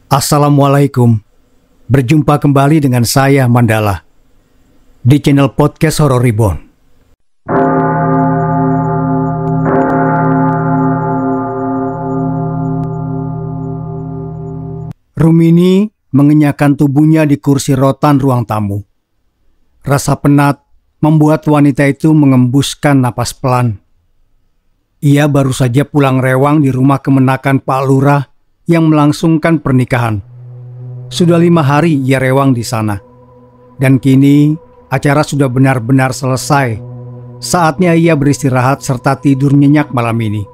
Assalamualaikum. Berjumpa kembali dengan saya Mandala di channel podcast Horror Reborn. Rumini mengenyahkan tubuhnya di kursi rotan ruang tamu. Rasa penat membuat wanita itu mengembuskan napas pelan. Ia baru saja pulang rewang di rumah kemenakan Pak Lurah yang melangsungkan pernikahan. Sudah 5 hari ia rewang di sana. Dan kini acara sudah benar-benar selesai. Saatnya ia beristirahat serta tidur nyenyak malam ini.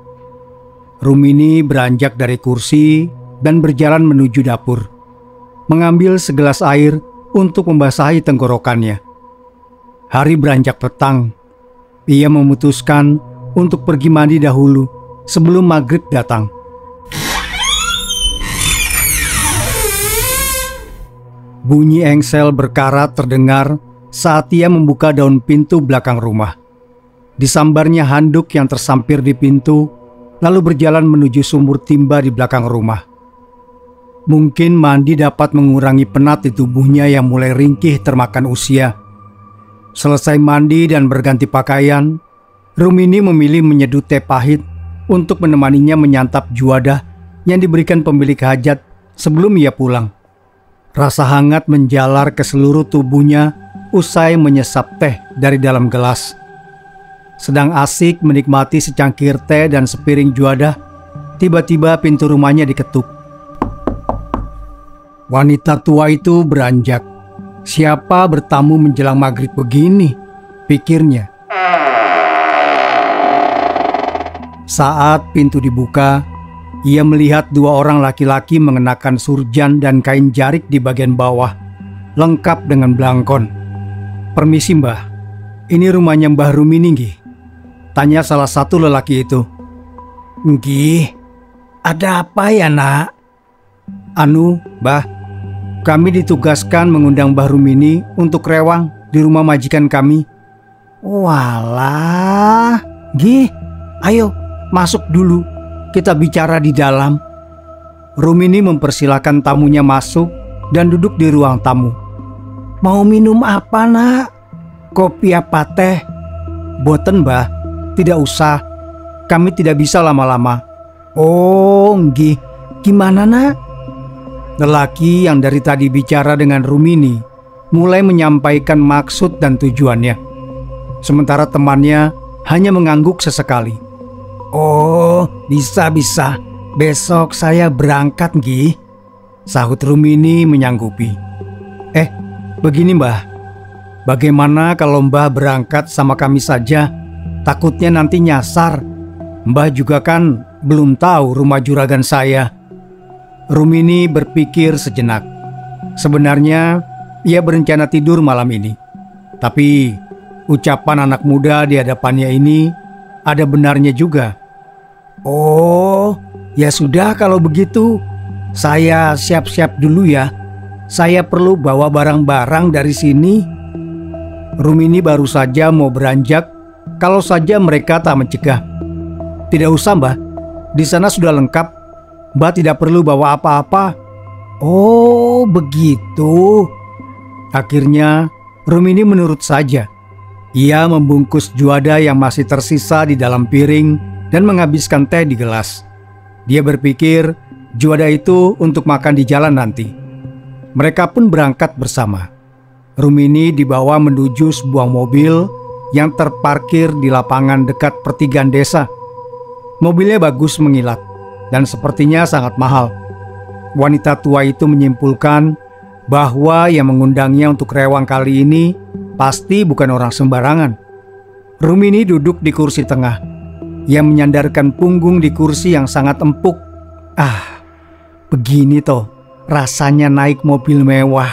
Rumini beranjak dari kursi dan berjalan menuju dapur, mengambil segelas air untuk membasahi tenggorokannya. Hari beranjak petang. Ia memutuskan untuk pergi mandi dahulu sebelum maghrib datang. Bunyi engsel berkarat terdengar saat ia membuka daun pintu belakang rumah. Disambarnya handuk yang tersampir di pintu, lalu berjalan menuju sumur timba di belakang rumah. Mungkin mandi dapat mengurangi penat di tubuhnya yang mulai ringkih termakan usia. Selesai mandi dan berganti pakaian, Rumini memilih menyeduh teh pahit untuk menemaninya menyantap juadah yang diberikan pemilik hajat sebelum ia pulang. Rasa hangat menjalar ke seluruh tubuhnya usai menyesap teh dari dalam gelas. Sedang asik menikmati secangkir teh dan sepiring juadah, tiba-tiba pintu rumahnya diketuk. Wanita tua itu beranjak. Siapa bertamu menjelang maghrib begini? Pikirnya. Saat pintu dibuka, ia melihat 2 orang laki-laki mengenakan surjan dan kain jarik di bagian bawah, lengkap dengan belangkon. "Permisi mbah, ini rumahnya Mbah Rumini nggih?" tanya salah satu lelaki itu. "Nggih, ada apa ya nak?" "Anu, mbah, kami ditugaskan mengundang Mbah Rumini untuk rewang di rumah majikan kami." "Walah, nggih, ayo masuk dulu. Kita bicara di dalam." Rumini mempersilahkan tamunya masuk dan duduk di ruang tamu. "Mau minum apa nak? Kopi apa teh?" "Boten mbah, tidak usah. Kami tidak bisa lama-lama." "Oh nggih, gimana nak?" Lelaki yang dari tadi bicara dengan Rumini mulai menyampaikan maksud dan tujuannya. Sementara temannya hanya mengangguk sesekali. "Oh, bisa. Besok saya berangkat nggih," sahut Rumini menyanggupi. Begini mbah, bagaimana kalau mbah berangkat sama kami saja? Takutnya nanti nyasar. Mbah juga kan belum tahu rumah juragan saya." Rumini berpikir sejenak. Sebenarnya ia berencana tidur malam ini. Tapi ucapan anak muda di hadapannya ini ada benarnya juga. "Oh, ya sudah kalau begitu. Saya siap-siap dulu ya. Saya perlu bawa barang-barang dari sini." Rumini baru saja mau beranjak kalau saja mereka tak mencegah. "Tidak usah mbah, di sana sudah lengkap. Mbah tidak perlu bawa apa-apa." "Oh begitu." Akhirnya Rumini menurut saja. Ia membungkus juadah yang masih tersisa di dalam piring dan menghabiskan teh di gelas. Dia berpikir juadah itu untuk makan di jalan nanti. Mereka pun berangkat bersama. Rumini dibawa menuju sebuah mobil yang terparkir di lapangan dekat pertigaan desa. Mobilnya bagus mengilat dan sepertinya sangat mahal. Wanita tua itu menyimpulkan bahwa yang mengundangnya untuk rewang kali ini pasti bukan orang sembarangan. Rumini duduk di kursi tengah. Ia menyandarkan punggung di kursi yang sangat empuk. Begini toh rasanya naik mobil mewah.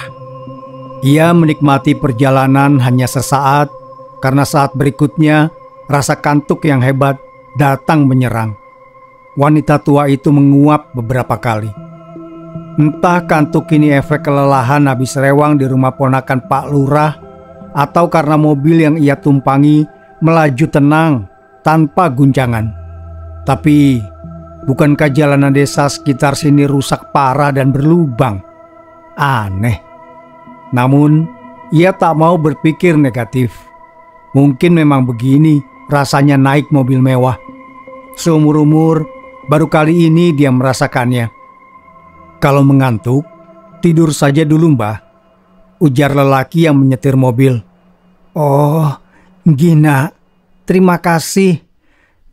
Ia menikmati perjalanan hanya sesaat, karena saat berikutnya rasa kantuk yang hebat datang menyerang. Wanita tua itu menguap beberapa kali. Entah kantuk ini efek kelelahan habis rewang di rumah ponakan Pak Lurah, atau karena mobil yang ia tumpangi melaju tenang tanpa guncangan. Tapi Bukankah jalanan desa sekitar sini rusak parah dan berlubang? Aneh. Namun, ia tak mau berpikir negatif. Mungkin memang begini rasanya naik mobil mewah. Seumur-umur, baru kali ini dia merasakannya. Kalau mengantuk, tidur saja dulu, Mbah, ujar lelaki yang menyetir mobil. Oh, Gina, terima kasih.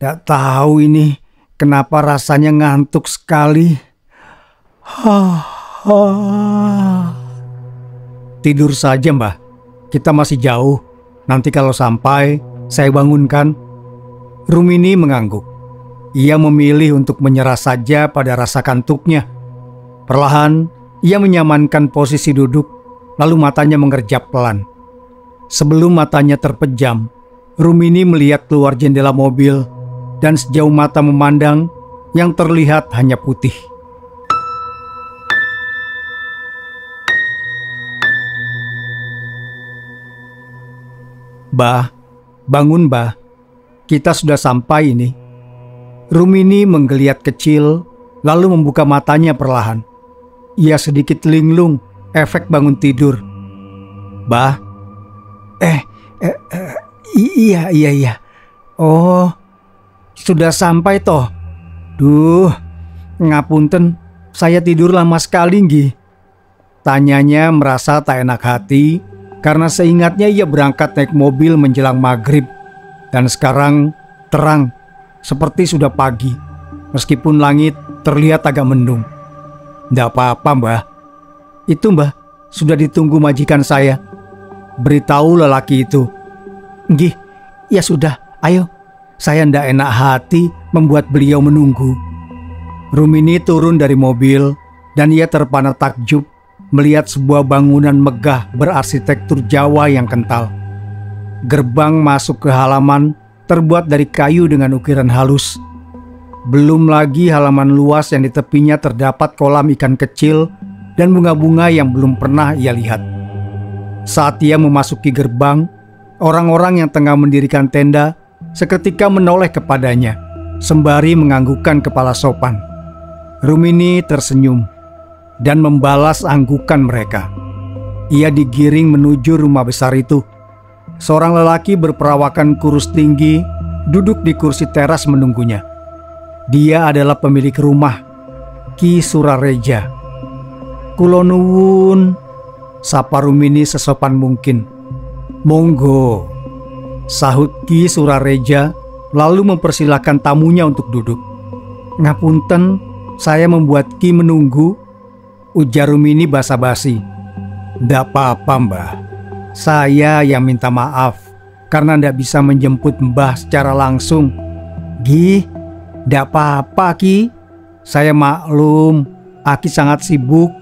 Tak tahu ini kenapa rasanya ngantuk sekali. Tidur saja, Mbah. Kita masih jauh. Nanti kalau sampai, saya bangunkan. Rumini mengangguk. Ia memilih untuk menyerah saja pada rasa kantuknya. Perlahan, ia menyamankan posisi duduk, lalu matanya mengerjap pelan. Sebelum matanya terpejam, Rumini melihat keluar jendela mobil, dan sejauh mata memandang, yang terlihat hanya putih. Bah, bangun Bah, kita sudah sampai ini. Rumini menggeliat kecil, lalu membuka matanya perlahan. Ia sedikit linglung, efek bangun tidur. Bah, iya. Oh, sudah sampai toh. Duh, ngapunten, saya tidur lama sekali nggih. Tanyanya merasa tak enak hati karena seingatnya ia berangkat naik mobil menjelang maghrib dan sekarang terang seperti sudah pagi meskipun langit terlihat agak mendung. Nggak apa-apa, Mbah. Itu, Mbah, sudah ditunggu majikan saya, beritahu lelaki itu. Nggih, ya sudah, ayo. Saya ndak enak hati membuat beliau menunggu. Rumini turun dari mobil dan ia terpana takjub melihat sebuah bangunan megah berarsitektur Jawa yang kental. Gerbang masuk ke halaman terbuat dari kayu dengan ukiran halus. Belum lagi halaman luas yang di tepinya terdapat kolam ikan kecil dan bunga-bunga yang belum pernah ia lihat. Saat ia memasuki gerbang, orang-orang yang tengah mendirikan tenda seketika menoleh kepadanya, sembari menganggukkan kepala sopan. Rumini tersenyum dan membalas anggukan mereka. Ia digiring menuju rumah besar itu. Seorang lelaki berperawakan kurus tinggi duduk di kursi teras menunggunya. Dia adalah pemilik rumah, Ki Surareja. Kulo nuwun, sapa Rumini sesopan mungkin. Monggo, sahut Ki Surareja lalu mempersilahkan tamunya untuk duduk. Ngapunten, saya membuat Ki menunggu, ujar Rumini basa-basi. Ndak apa-apa, Mbah. Saya yang minta maaf karena ndak bisa menjemput Mbah secara langsung. Gih, ndak apa-apa, Ki. Saya maklum, Aki sangat sibuk.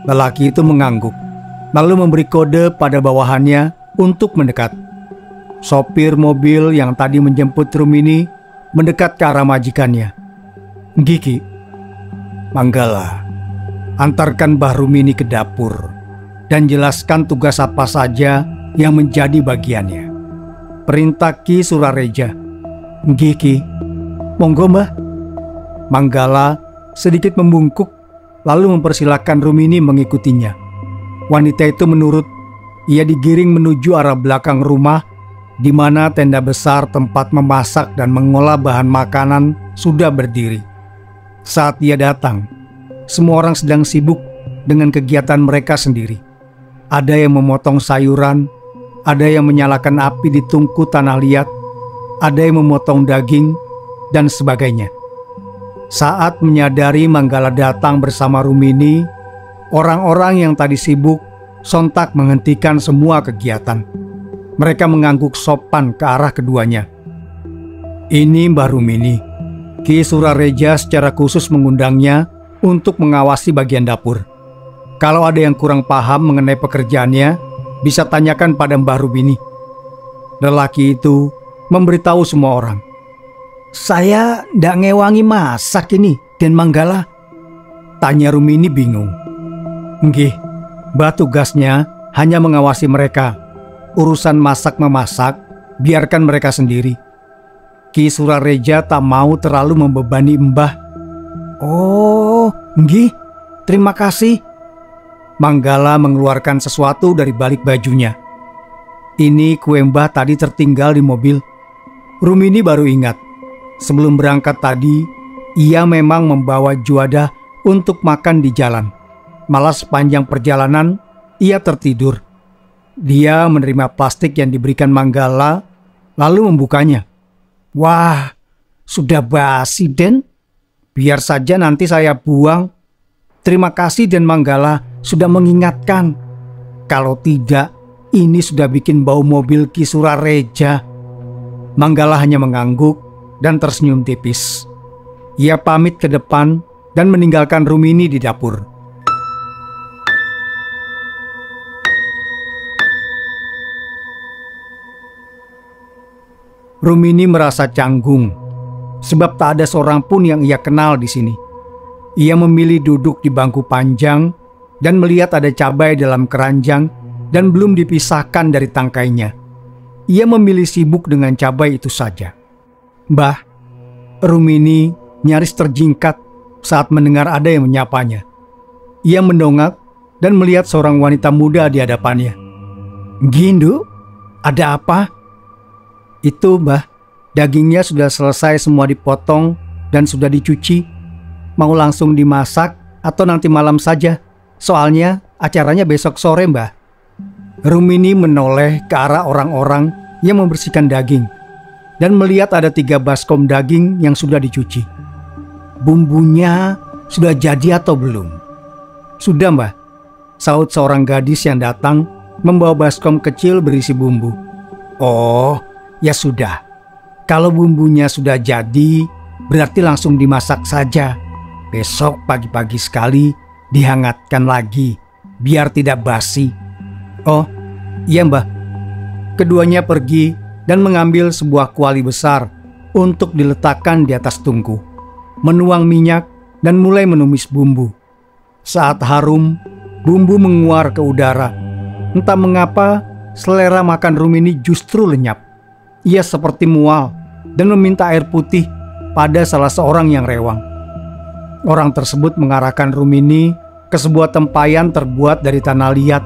Lelaki itu mengangguk, lalu memberi kode pada bawahannya untuk mendekat. Sopir mobil yang tadi menjemput Rumini mendekat ke arah majikannya. Giki, Manggala, antarkan Mbah Rumini ke dapur dan jelaskan tugas apa saja yang menjadi bagiannya. Perintah Ki Surareja. Giki, monggo Mbah. Manggala sedikit membungkuk lalu mempersilahkan Rumini mengikutinya. Wanita itu menurut. Ia digiring menuju arah belakang rumah di mana tenda besar tempat memasak dan mengolah bahan makanan sudah berdiri. Saat ia datang, semua orang sedang sibuk dengan kegiatan mereka sendiri. Ada yang memotong sayuran, ada yang menyalakan api di tungku tanah liat, ada yang memotong daging, dan sebagainya. Saat menyadari Manggala datang bersama Rumini, orang-orang yang tadi sibuk sontak menghentikan semua kegiatan. Mereka mengangguk sopan ke arah keduanya. Ini Mbah Rumini. Ki Surareja secara khusus mengundangnya untuk mengawasi bagian dapur. Kalau ada yang kurang paham mengenai pekerjaannya, bisa tanyakan pada Mbah Rumini. Lelaki itu memberitahu semua orang. Saya ndak ngewangi masak ini, Den Manggala. Tanya Rumini bingung. Nggih, Mbah tugasnya hanya mengawasi mereka. Urusan masak-memasak, biarkan mereka sendiri. Ki Surareja tak mau terlalu membebani Mbah Oh, nggih, terima kasih. Manggala mengeluarkan sesuatu dari balik bajunya. Ini kue Mbah tadi tertinggal di mobil. Rumini baru ingat, sebelum berangkat tadi, ia memang membawa Juada untuk makan di jalan. Malah sepanjang perjalanan, ia tertidur. Dia menerima plastik yang diberikan Manggala, lalu membukanya. Wah, sudah basi, Den. Biar saja nanti saya buang. Terima kasih, Den Manggala, sudah mengingatkan. Kalau tidak, ini sudah bikin bau mobil Ki Surareja. Manggala hanya mengangguk dan tersenyum tipis. Ia pamit ke depan dan meninggalkan Rumini di dapur. Rumini merasa canggung, sebab tak ada seorang pun yang ia kenal di sini. Ia memilih duduk di bangku panjang dan melihat ada cabai dalam keranjang dan belum dipisahkan dari tangkainya. Ia memilih sibuk dengan cabai itu saja. Mbah, Rumini nyaris terjingkat saat mendengar ada yang menyapanya. Ia mendongak dan melihat seorang wanita muda di hadapannya. Gindu, ada apa? Itu, Mbah, dagingnya sudah selesai semua dipotong dan sudah dicuci. Mau langsung dimasak atau nanti malam saja? Soalnya acaranya besok sore, Mbah. Rumini menoleh ke arah orang-orang yang membersihkan daging dan melihat ada 3 baskom daging yang sudah dicuci. Bumbunya sudah jadi atau belum? Sudah, Mbah, sahut seorang gadis yang datang membawa baskom kecil berisi bumbu. Oh, ya sudah. Kalau bumbunya sudah jadi, berarti langsung dimasak saja. Besok pagi-pagi sekali dihangatkan lagi, biar tidak basi. Oh, iya Mbah. Keduanya pergi dan mengambil sebuah kuali besar untuk diletakkan di atas tungku. Menuang minyak dan mulai menumis bumbu. Saat harum, bumbu menguar ke udara. Entah mengapa, selera makan Rumini justru lenyap. Ia seperti mual dan meminta air putih pada salah seorang yang rewang. Orang tersebut mengarahkan Rumini ke sebuah tempayan terbuat dari tanah liat.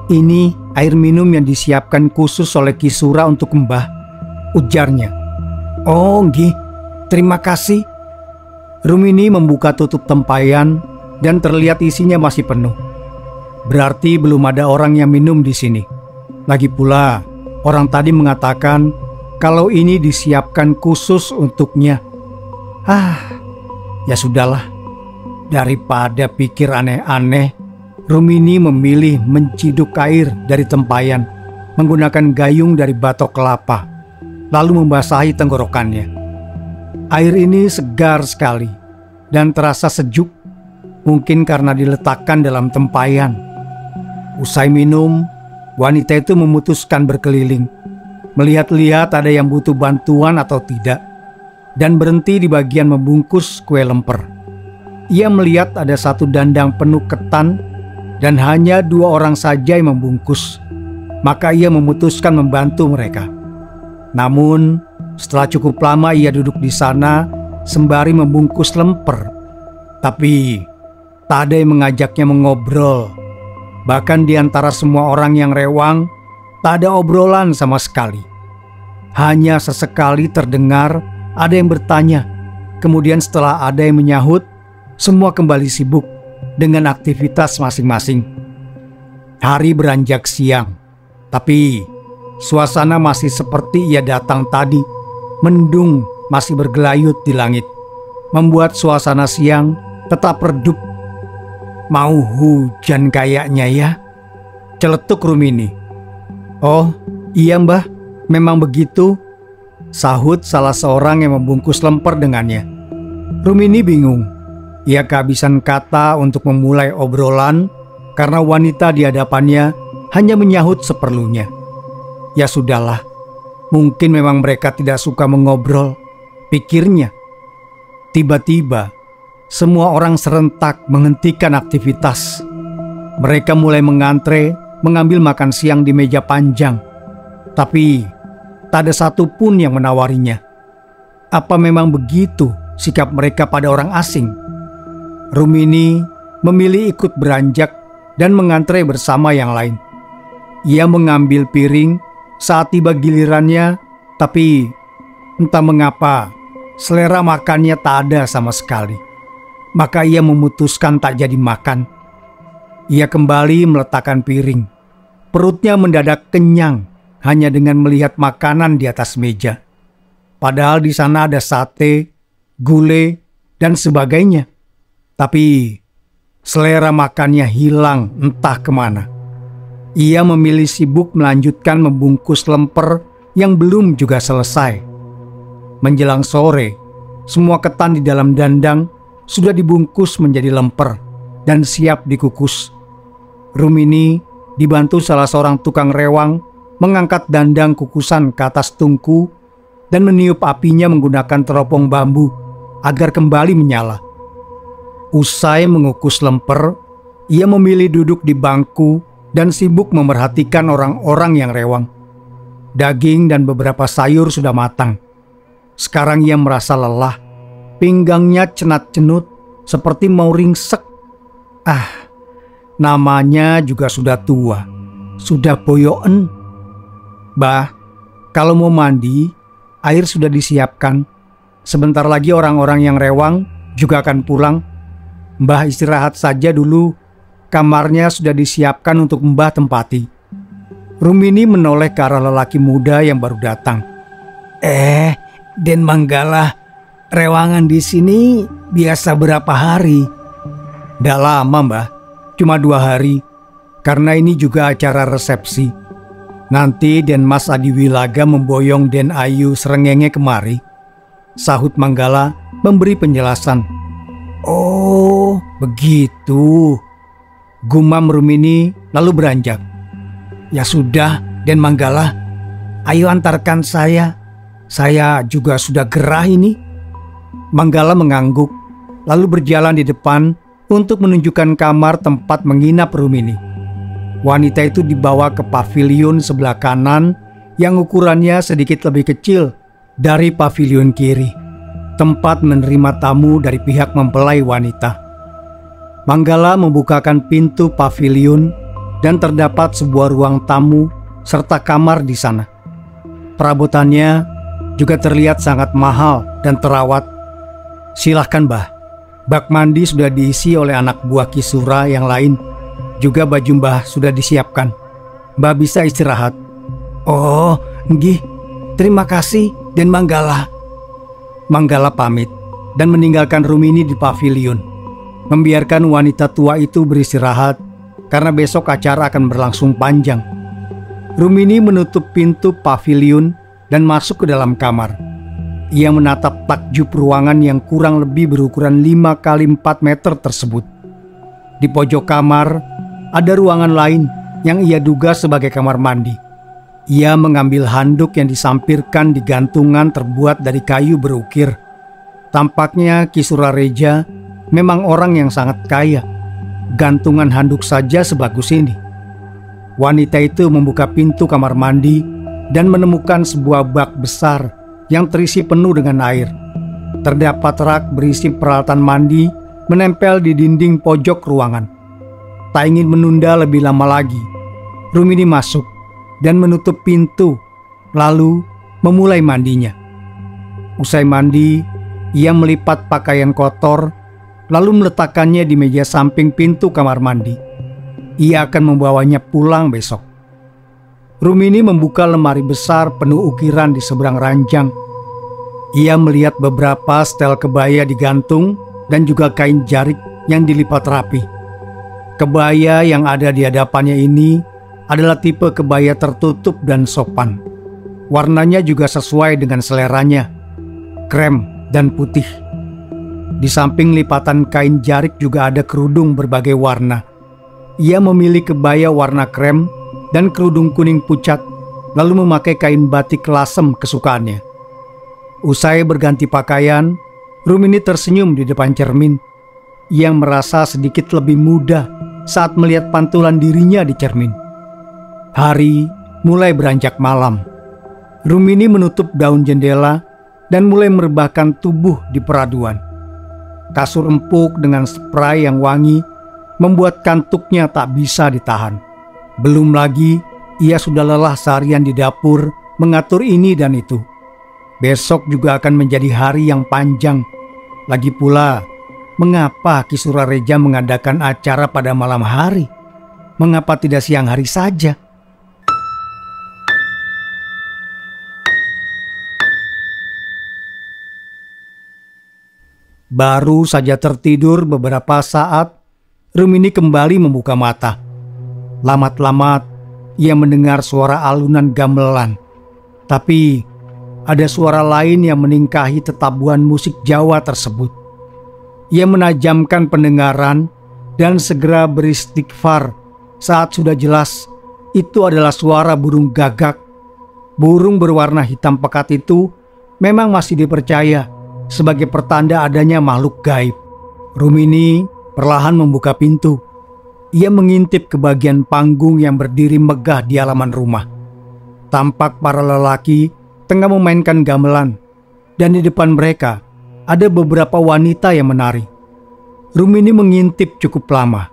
Ini air minum yang disiapkan khusus oleh Ki Sura untuk Mbah, ujarnya. Oh, nggih, terima kasih. Rumini membuka tutup tempayan dan terlihat isinya masih penuh. Berarti belum ada orang yang minum di sini. Lagi pula, orang tadi mengatakan kalau ini disiapkan khusus untuknya. Ya sudahlah. Daripada pikir aneh-aneh, Rumini memilih menciduk air dari tempayan menggunakan gayung dari batok kelapa, lalu membasahi tenggorokannya. Air ini segar sekali dan terasa sejuk, mungkin karena diletakkan dalam tempayan. Usai minum, wanita itu memutuskan berkeliling, melihat-lihat ada yang butuh bantuan atau tidak, dan berhenti di bagian membungkus kue lemper. Ia melihat ada satu dandang penuh ketan dan hanya 2 orang saja yang membungkus. Maka ia memutuskan membantu mereka. Namun, setelah cukup lama ia duduk di sana sembari membungkus lemper. Tapi, tak ada yang mengajaknya mengobrol. Bahkan di antara semua orang yang rewang, tak ada obrolan sama sekali. Hanya sesekali terdengar ada yang bertanya. Kemudian setelah ada yang menyahut, semua kembali sibuk dengan aktivitas masing-masing. Hari beranjak siang, tapi suasana masih seperti ia datang tadi. Mendung masih bergelayut di langit, membuat suasana siang tetap redup. Mau hujan kayaknya ya, celetuk Rumini. Oh iya Mbah, memang begitu, sahut salah seorang yang membungkus lemper dengannya. Rumini bingung. Ia kehabisan kata untuk memulai obrolan karena wanita di hadapannya hanya menyahut seperlunya. Ya sudahlah, mungkin memang mereka tidak suka mengobrol, pikirnya. Tiba-tiba, semua orang serentak menghentikan aktivitas. Mereka mulai mengantre mengambil makan siang di meja panjang. Tapi, tak ada satupun yang menawarinya. Apa memang begitu sikap mereka pada orang asing? Rumini memilih ikut beranjak dan mengantre bersama yang lain. Ia mengambil piring saat tiba gilirannya, tapi entah mengapa selera makannya tak ada sama sekali. Maka ia memutuskan tak jadi makan. Ia kembali meletakkan piring. Perutnya mendadak kenyang hanya dengan melihat makanan di atas meja. Padahal di sana ada sate, gulai, dan sebagainya. Tapi selera makannya hilang entah kemana. Ia memilih sibuk melanjutkan membungkus lemper yang belum juga selesai. Menjelang sore, semua ketan di dalam dandang sudah dibungkus menjadi lemper dan siap dikukus. Rumini dibantu salah seorang tukang rewang mengangkat dandang kukusan ke atas tungku dan meniup apinya menggunakan teropong bambu agar kembali menyala. Usai mengukus lemper, ia memilih duduk di bangku dan sibuk memerhatikan orang-orang yang rewang. Daging dan beberapa sayur sudah matang. Sekarang ia merasa lelah. Pinggangnya cenat-cenut seperti mau ringsek. Namanya juga sudah tua, sudah boyoen. Bah, kalau mau mandi, air sudah disiapkan. Sebentar lagi orang-orang yang rewang juga akan pulang. Mbah istirahat saja dulu. Kamarnya sudah disiapkan untuk Mbah tempati. Rumini menoleh ke arah lelaki muda yang baru datang. Den Manggala, rewangan di sini biasa berapa hari? Nggak lama, Mbah. Cuma 2 hari. Karena ini juga acara resepsi. Nanti Den Mas Adiwilaga memboyong Den Ayu Srengenge kemari. Sahut Manggala memberi penjelasan. Oh, begitu. Gumam Rumini lalu beranjak. Ya sudah, Den Manggala. Ayo antarkan saya. Saya juga sudah gerah ini. Manggala mengangguk, lalu berjalan di depan untuk menunjukkan kamar tempat menginap Rumini. Wanita itu dibawa ke pavilion sebelah kanan yang ukurannya sedikit lebih kecil dari pavilion kiri, tempat menerima tamu dari pihak mempelai wanita. Manggala membukakan pintu pavilion dan terdapat sebuah ruang tamu serta kamar di sana. Perabotannya juga terlihat sangat mahal dan terawat. Silahkan, Mbah. Bak mandi sudah diisi oleh anak buah Kisura yang lain. Juga baju Mbah sudah disiapkan. Mbah bisa istirahat. Oh, nggih. Terima kasih, Den Manggala. Manggala pamit dan meninggalkan Rumini di pavilion, membiarkan wanita tua itu beristirahat karena besok acara akan berlangsung panjang. Rumini menutup pintu pavilion dan masuk ke dalam kamar. Ia menatap takjub ruangan yang kurang lebih berukuran 5 kali 4 meter tersebut. Di pojok kamar ada ruangan lain yang ia duga sebagai kamar mandi. Ia mengambil handuk yang disampirkan di gantungan terbuat dari kayu berukir. Tampaknya Kisura Reja memang orang yang sangat kaya. Gantungan handuk saja sebagus ini. Wanita itu membuka pintu kamar mandi dan menemukan sebuah bak besar yang terisi penuh dengan air. Terdapat rak berisi peralatan mandi menempel di dinding pojok ruangan. Tak ingin menunda lebih lama lagi, Rumini masuk dan menutup pintu, lalu memulai mandinya. Usai mandi, ia melipat pakaian kotor, lalu meletakkannya di meja samping pintu kamar mandi. Ia akan membawanya pulang besok. Rumini membuka lemari besar penuh ukiran di seberang ranjang. Ia melihat beberapa setel kebaya digantung dan juga kain jarik yang dilipat rapi. Kebaya yang ada di hadapannya ini adalah tipe kebaya tertutup dan sopan. Warnanya juga sesuai dengan seleranya, krem dan putih. Di samping lipatan kain jarik juga ada kerudung berbagai warna. Ia memilih kebaya warna krem dan kerudung kuning pucat, lalu memakai kain batik lasem kesukaannya. Usai berganti pakaian, Rumini tersenyum di depan cermin. Ia merasa sedikit lebih muda saat melihat pantulan dirinya di cermin. Hari mulai beranjak malam. Rumini menutup daun jendela dan mulai merebahkan tubuh di peraduan. Kasur empuk dengan spray yang wangi membuat kantuknya tak bisa ditahan. Belum lagi ia sudah lelah seharian di dapur mengatur ini dan itu. Besok juga akan menjadi hari yang panjang. Lagi pula, mengapa Ki Surareja mengadakan acara pada malam hari? Mengapa tidak siang hari saja? Baru saja tertidur beberapa saat, Rumini kembali membuka mata. Lamat-lamat, ia mendengar suara alunan gamelan. Tapi, ada suara lain yang meningkahi tetabuhan musik Jawa tersebut. Ia menajamkan pendengaran dan segera beristighfar saat sudah jelas itu adalah suara burung gagak. Burung berwarna hitam pekat itu memang masih dipercaya sebagai pertanda adanya makhluk gaib. Rumini perlahan membuka pintu. Ia mengintip ke bagian panggung yang berdiri megah di halaman rumah. Tampak para lelaki tengah memainkan gamelan, dan di depan mereka ada beberapa wanita yang menari. Rumini mengintip cukup lama.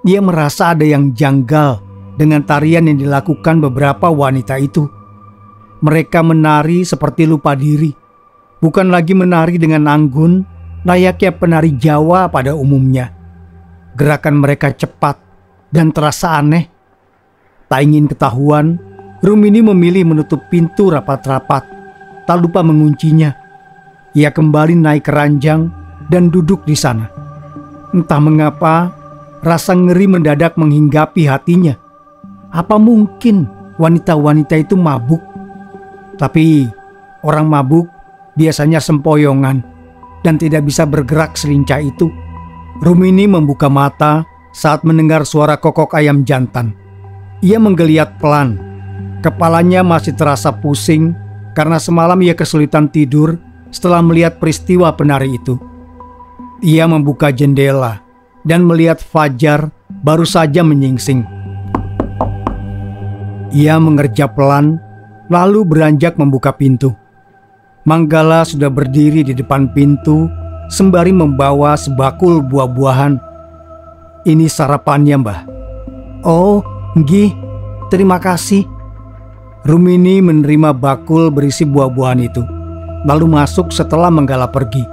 Ia merasa ada yang janggal dengan tarian yang dilakukan beberapa wanita itu. Mereka menari seperti lupa diri, bukan lagi menari dengan anggun layaknya penari Jawa pada umumnya. Gerakan mereka cepat dan terasa aneh. Tak ingin ketahuan, Rumini memilih menutup pintu rapat-rapat, tak lupa menguncinya. Ia kembali naik ke ranjang dan duduk di sana. Entah mengapa, rasa ngeri mendadak menghinggapi hatinya. Apa mungkin wanita-wanita itu mabuk? Tapi orang mabuk biasanya sempoyongan dan tidak bisa bergerak selincah itu. Rumini membuka mata saat mendengar suara kokok ayam jantan. Ia menggeliat pelan. Kepalanya masih terasa pusing karena semalam ia kesulitan tidur setelah melihat peristiwa penari itu. Ia membuka jendela dan melihat Fajar baru saja menyingsing. Ia mengerja pelan lalu beranjak membuka pintu. Manggala sudah berdiri di depan pintu sembari membawa sebakul buah-buahan. Ini sarapannya, Mbah. Oh, nggih, terima kasih. Rumini menerima bakul berisi buah-buahan itu, lalu masuk setelah Manggala pergi.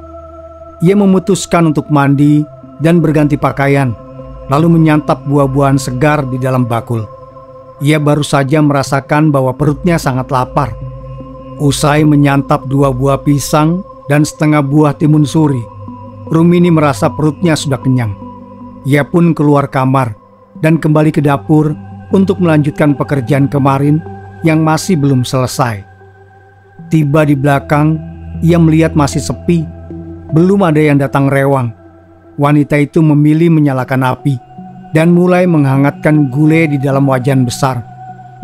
Ia memutuskan untuk mandi dan berganti pakaian, lalu menyantap buah-buahan segar di dalam bakul. Ia baru saja merasakan bahwa perutnya sangat lapar. Usai menyantap 2 buah pisang dan setengah buah timun suri, Rumini merasa perutnya sudah kenyang. Ia pun keluar kamar dan kembali ke dapur untuk melanjutkan pekerjaan kemarin yang masih belum selesai. Tiba di belakang, ia melihat masih sepi. Belum ada yang datang rewang. Wanita itu memilih menyalakan api dan mulai menghangatkan gulai di dalam wajan besar,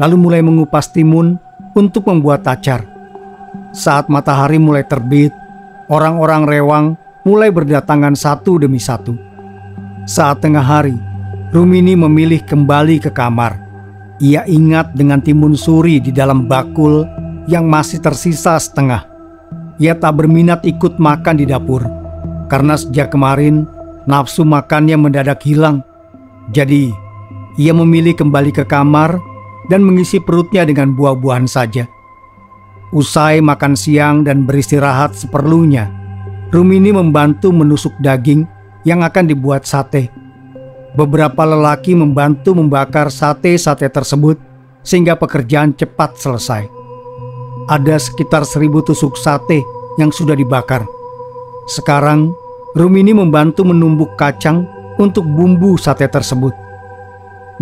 lalu mulai mengupas timun untuk membuat acar. Saat matahari mulai terbit, orang-orang rewang mulai berdatangan satu demi satu. Saat tengah hari, Rumini memilih kembali ke kamar. Ia ingat dengan timun suri di dalam bakul yang masih tersisa setengah. Ia tak berminat ikut makan di dapur, karena sejak kemarin nafsu makannya mendadak hilang. Jadi, ia memilih kembali ke kamar dan mengisi perutnya dengan buah-buahan saja. Usai makan siang dan beristirahat seperlunya, Rumini membantu menusuk daging yang akan dibuat sate. Beberapa lelaki membantu membakar sate-sate tersebut sehingga pekerjaan cepat selesai. Ada sekitar 1000 tusuk sate yang sudah dibakar. Sekarang, Rumini membantu menumbuk kacang untuk bumbu sate tersebut.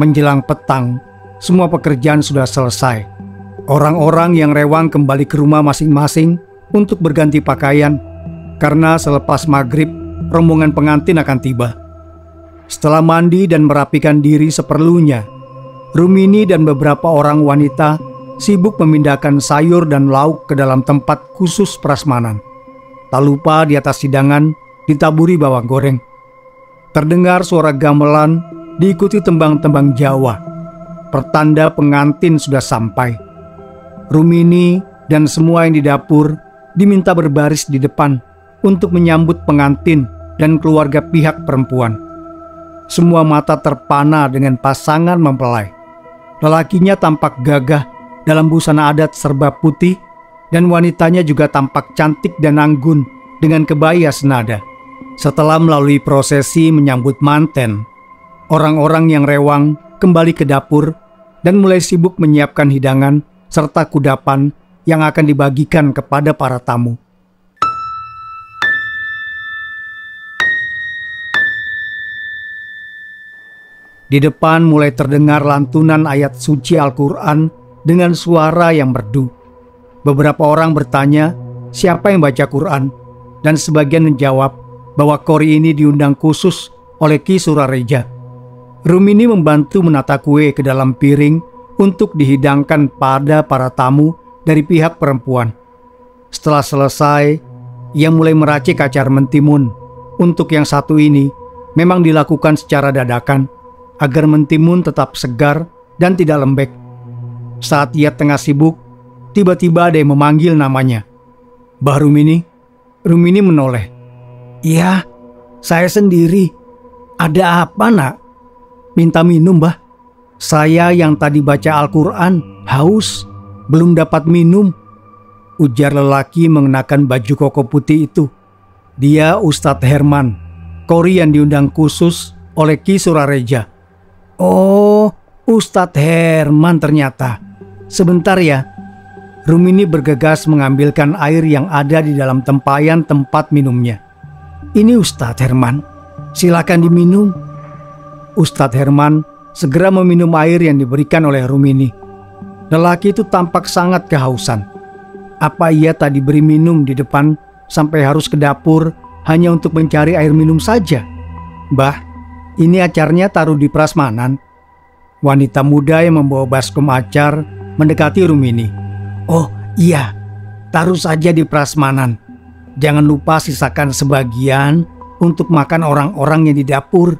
Menjelang petang, semua pekerjaan sudah selesai. Orang-orang yang rewang kembali ke rumah masing-masing untuk berganti pakaian, karena selepas maghrib, rombongan pengantin akan tiba. Setelah mandi dan merapikan diri seperlunya, Rumini dan beberapa orang wanita sibuk memindahkan sayur dan lauk ke dalam tempat khusus prasmanan. Tak lupa di atas hidangan ditaburi bawang goreng. Terdengar suara gamelan diikuti tembang-tembang Jawa. Pertanda pengantin sudah sampai. Rumini dan semua yang di dapur diminta berbaris di depan untuk menyambut pengantin dan keluarga pihak perempuan. Semua mata terpana dengan pasangan mempelai. Lelakinya tampak gagah dalam busana adat serba putih, dan wanitanya juga tampak cantik dan anggun dengan kebaya senada. Setelah melalui prosesi menyambut manten, orang-orang yang rewang kembali ke dapur dan mulai sibuk menyiapkan hidangan serta kudapan yang akan dibagikan kepada para tamu. Di depan mulai terdengar lantunan ayat suci Al-Quran dengan suara yang merdu. Beberapa orang bertanya siapa yang baca Quran, dan sebagian menjawab bahwa kori ini diundang khusus oleh Ki Surareja. Rumini membantu menata kue ke dalam piring untuk dihidangkan pada para tamu dari pihak perempuan. Setelah selesai, ia mulai meracik acar mentimun. Untuk yang satu ini memang dilakukan secara dadakan agar mentimun tetap segar dan tidak lembek. Saat ia tengah sibuk, tiba-tiba ada yang memanggil namanya. "Mbah Rumini?" Rumini menoleh. "Iya, saya sendiri. Ada apa, Nak?" "Minta minum, Mbah. Saya yang tadi baca Al-Quran, haus, belum dapat minum," ujar lelaki mengenakan baju koko putih itu. Dia Ustadz Herman, kori yang diundang khusus oleh Ki Surareja. "Oh, Ustadz Herman ternyata. Sebentar ya." Rumini bergegas mengambilkan air yang ada di dalam tempayan tempat minumnya. "Ini Ustadz Herman, silakan diminum." Ustadz Herman segera meminum air yang diberikan oleh Rumini. Lelaki itu tampak sangat kehausan. Apa ia tadi beri minum di depan sampai harus ke dapur hanya untuk mencari air minum saja? "Mbah, ini acarnya taruh di prasmanan." Wanita muda yang membawa baskom acar mendekati Rumini. "Oh iya, taruh saja di prasmanan. Jangan lupa sisakan sebagian untuk makan orang-orang yang di dapur."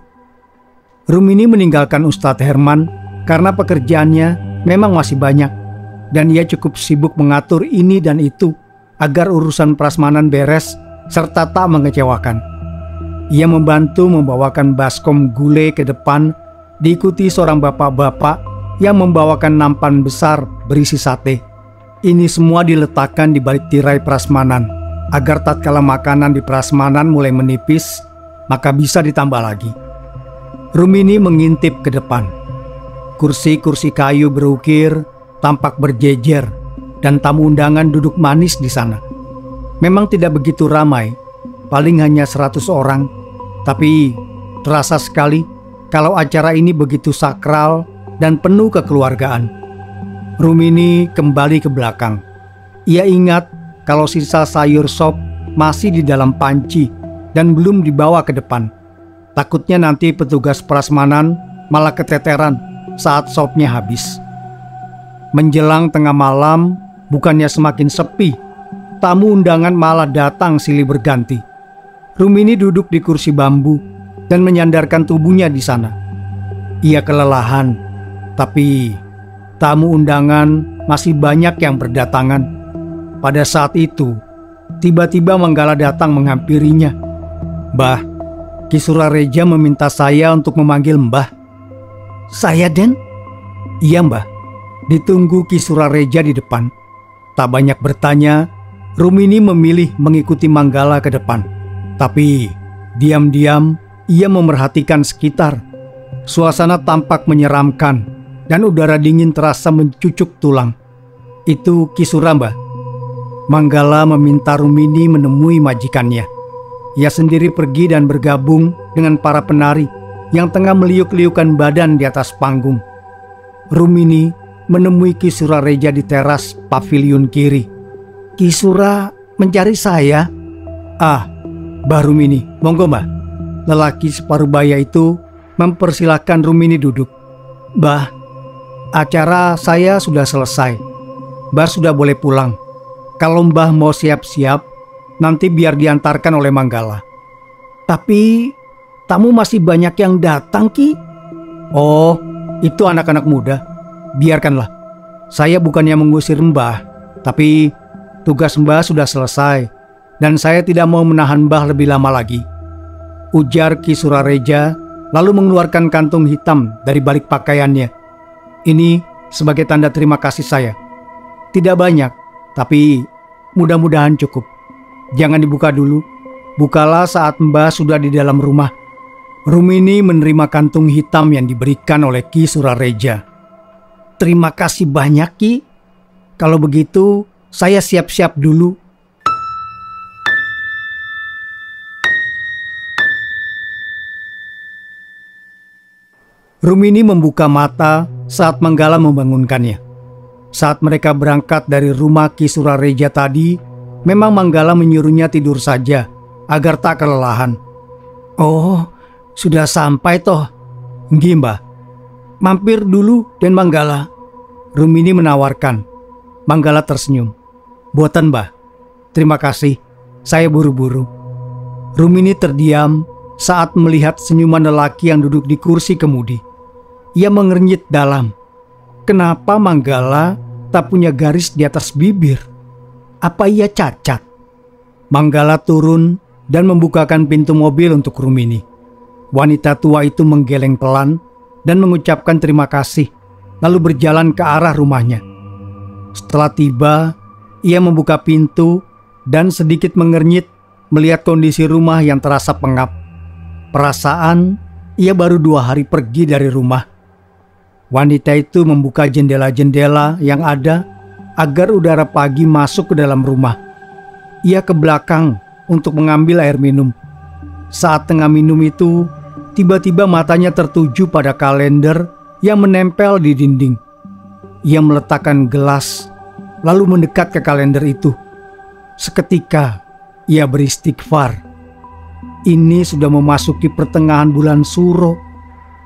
Rumini meninggalkan Ustadz Herman karena pekerjaannya memang masih banyak, dan ia cukup sibuk mengatur ini dan itu agar urusan prasmanan beres serta tak mengecewakan. Ia membantu membawakan baskom gulai ke depan, diikuti seorang bapak-bapak yang membawakan nampan besar berisi sate. Ini semua diletakkan di balik tirai prasmanan, agar tatkala makanan di prasmanan mulai menipis, maka bisa ditambah lagi. Rumini mengintip ke depan. Kursi-kursi kayu berukir tampak berjejer, dan tamu undangan duduk manis di sana. Memang tidak begitu ramai, paling hanya 100 orang, tapi terasa sekali kalau acara ini begitu sakral dan penuh kekeluargaan. Rumini kembali ke belakang. Ia ingat kalau sisa sayur sop masih di dalam panci dan belum dibawa ke depan. Takutnya nanti petugas prasmanan malah keteteran saat sopnya habis. Menjelang tengah malam, bukannya semakin sepi, tamu undangan malah datang silih berganti. Rumini duduk di kursi bambu dan menyandarkan tubuhnya di sana. Ia kelelahan, tapi tamu undangan masih banyak yang berdatangan. Pada saat itu, tiba-tiba Manggala datang menghampirinya. "Mbah, Ki Surareja meminta saya untuk memanggil Mbah." "Saya, Den?" "Iya, Mbah. Ditunggu Ki Surareja di depan." Tak banyak bertanya, Rumini memilih mengikuti Manggala ke depan. Tapi diam-diam ia memerhatikan sekitar. Suasana tampak menyeramkan dan udara dingin terasa mencucuk tulang. "Itu Ki Sura, Mbah." Manggala meminta Rumini menemui majikannya. Ia sendiri pergi dan bergabung dengan para penari yang tengah meliuk-liukan badan di atas panggung. Rumini menemui Ki Surareja di teras paviliun kiri. "Ki Sura mencari saya?" "Ah, Mbah Rumini, monggo Mbah." Lelaki separuh baya itu mempersilahkan Rumini duduk. "Mbah, acara saya sudah selesai. Mbah sudah boleh pulang. Kalau Mbah mau siap-siap, nanti biar diantarkan oleh Manggala." "Tapi tamu masih banyak yang datang, Ki." "Oh, itu anak-anak muda. Biarkanlah. Saya bukannya mengusir Mbah, tapi tugas Mbah sudah selesai, dan saya tidak mau menahan Mbah lebih lama lagi." ujar Ki Surareja lalu mengeluarkan kantung hitam dari balik pakaiannya. Ini sebagai tanda terima kasih saya. Tidak banyak, tapi mudah-mudahan cukup. Jangan dibuka dulu. Bukalah saat Mbah sudah di dalam rumah. Rumini menerima kantung hitam yang diberikan oleh Ki Surareja. Terima kasih banyak, Ki. Kalau begitu, saya siap-siap dulu. Rumini membuka mata saat Manggala membangunkannya. Saat mereka berangkat dari rumah Ki Surareja tadi, memang Manggala menyuruhnya tidur saja agar tak kelelahan. Oh, sudah sampai toh. Nggih, Mbah. Mampir dulu Den Manggala. Rumini menawarkan. Manggala tersenyum. Boten, Mbah. Terima kasih. Saya buru-buru. Rumini terdiam saat melihat senyuman lelaki yang duduk di kursi kemudi. Ia mengernyit dalam. Kenapa Manggala tak punya garis di atas bibir? Apa ia cacat? Manggala turun dan membukakan pintu mobil untuk Rumini. Wanita tua itu menggeleng pelan dan mengucapkan terima kasih, lalu berjalan ke arah rumahnya. Setelah tiba, ia membuka pintu dan sedikit mengernyit melihat kondisi rumah yang terasa pengap. Perasaan ia baru 2 hari pergi dari rumah. Wanita itu membuka jendela-jendela yang ada agar udara pagi masuk ke dalam rumah. Ia ke belakang untuk mengambil air minum. Saat tengah minum itu, tiba-tiba matanya tertuju pada kalender yang menempel di dinding. Ia meletakkan gelas, lalu mendekat ke kalender itu. Seketika, ia beristighfar. Ini sudah memasuki pertengahan bulan Suro.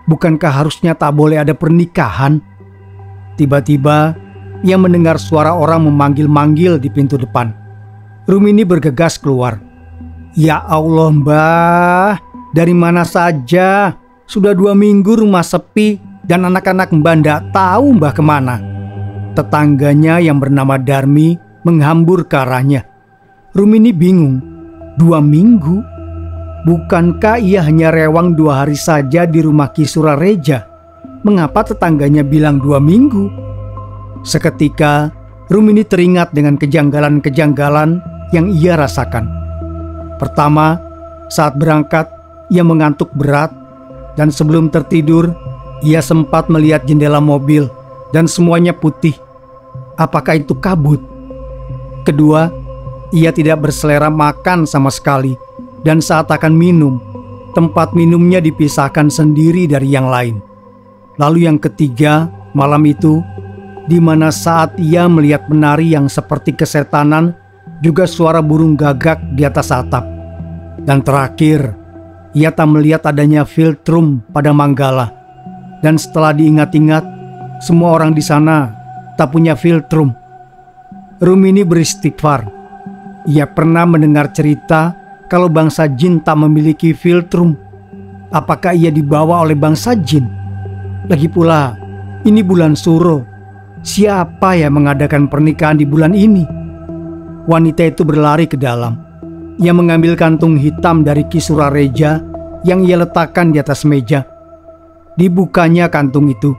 Bukankah harusnya tak boleh ada pernikahan? Tiba-tiba, ia mendengar suara orang memanggil-manggil di pintu depan. Rumini bergegas keluar. Ya Allah, Mbah, dari mana saja? Sudah 2 minggu rumah sepi dan anak-anak Mbah ndak tahu Mbah kemana. Tetangganya yang bernama Darmi menghambur ke arahnya. Rumini bingung. 2 minggu? Bukankah ia hanya rewang 2 hari saja di rumah Ki Surareja? Mengapa tetangganya bilang 2 minggu? Seketika, Rumini teringat dengan kejanggalan-kejanggalan yang ia rasakan. Pertama, saat berangkat, ia mengantuk berat, dan sebelum tertidur, ia sempat melihat jendela mobil, dan semuanya putih. Apakah itu kabut? Kedua, ia tidak berselera makan sama sekali. Dan saat akan minum, tempat minumnya dipisahkan sendiri dari yang lain. Lalu yang ketiga, malam itu, di mana saat ia melihat menari yang seperti kesetanan, juga suara burung gagak di atas atap. Dan terakhir, ia tak melihat adanya filtrum pada Manggala. Dan setelah diingat-ingat, semua orang di sana tak punya filtrum. Rumini beristighfar. Ia pernah mendengar cerita kalau bangsa jin tak memiliki filtrum. Apakah ia dibawa oleh bangsa jin? Lagi pula, ini bulan Suro. Siapa yang mengadakan pernikahan di bulan ini? Wanita itu berlari ke dalam. Ia mengambil kantung hitam dari Ki Surareja yang ia letakkan di atas meja. Dibukanya kantung itu,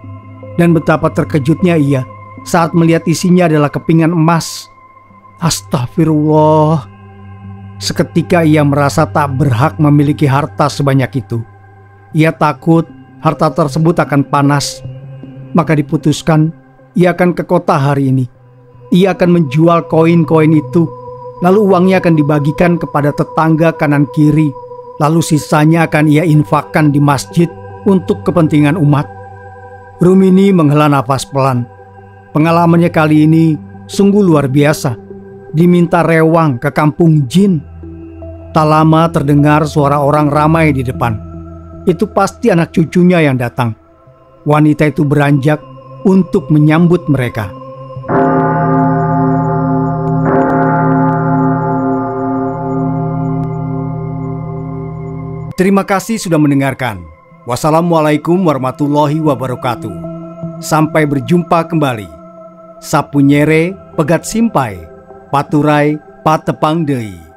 dan betapa terkejutnya ia saat melihat isinya adalah kepingan emas. Astagfirullah. Seketika ia merasa tak berhak memiliki harta sebanyak itu. Ia takut harta tersebut akan panas. Maka diputuskan ia akan ke kota hari ini. Ia akan menjual koin-koin itu. Lalu uangnya akan dibagikan kepada tetangga kanan kiri. Lalu sisanya akan ia infakkan di masjid untuk kepentingan umat. Rumini menghela nafas pelan. Pengalamannya kali ini sungguh luar biasa. Diminta rewang ke kampung jin. Tak lama terdengar suara orang ramai di depan. Itu pasti anak cucunya yang datang. Wanita itu beranjak untuk menyambut mereka. Terima kasih sudah mendengarkan. Wassalamualaikum warahmatullahi wabarakatuh. Sampai berjumpa kembali. Sapunyere pegat simpai, paturai patepang deui.